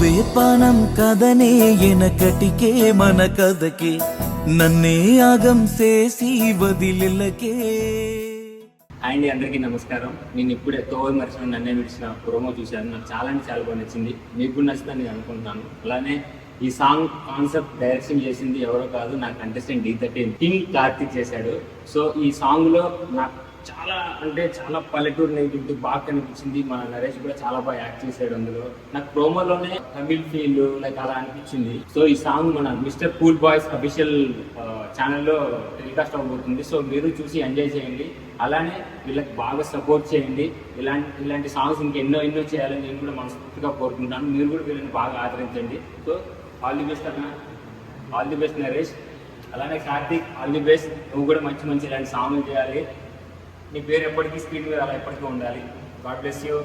నువ్వే పానం కదనే ఎనకటికే మన కథకే నన్నే ఆగం చేసి వదిలిలకే. అండి అందరికీ నమస్కారం. నేను ఇప్పుడే తోవ మరిచిన నన్నే విడిచిన ప్రోమో చూశాను. నాకు చాలా అంటే చాలా బాగా నచ్చింది. మీకు కూడా నచ్చుతుందని నేను అనుకుంటున్నాను. అలానే ఈ సాంగ్ కాన్సెప్ట్ డైరెక్షన్ చేసింది ఎవరో కాదు, నా కంటెస్టెంట్ D13 కింగ్ కార్తిక్ చేశాడు. సో ఈ సాంగ్లో నాకు చాలా అంటే చాలా పల్లెటూరు నెగిటివిటీ బాగా కనిపించింది. మన నరేష్ కూడా చాలా బాగా యాక్ట్ చేశాడు అందులో. నాకు ప్రోమోలోనే తమిళ్ ఫీల్ లైక్ అలా అనిపించింది. సో ఈ సాంగ్ మన మిస్టర్ కూల్ బాయ్స్ అఫీషియల్ ఛానల్లో టెలికాస్ట్ అవ్వబోతుంది. సో మీరు చూసి ఎంజాయ్ చేయండి. అలానే వీళ్ళకి బాగా సపోర్ట్ చేయండి. ఇలాంటి సాంగ్స్ ఇంకెన్నో చేయాలని నేను కూడా మనస్ఫూర్తిగా కోరుకుంటాను. మీరు కూడా వీళ్ళని బాగా ఆదరించండి. సో ఆల్ ది బెస్ట్ అన్న, ఆల్ ది బెస్ట్ నరేష్. అలానే కార్తిక్, ఆల్ ది బెస్ట్. నువ్వు కూడా మంచి ఇలాంటి సాంగ్లు చేయాలి. నీ పేరు ఎప్పటికీ స్క్రీన్ మీద అలా ఎప్పటికీ ఉండాలి. God bless you.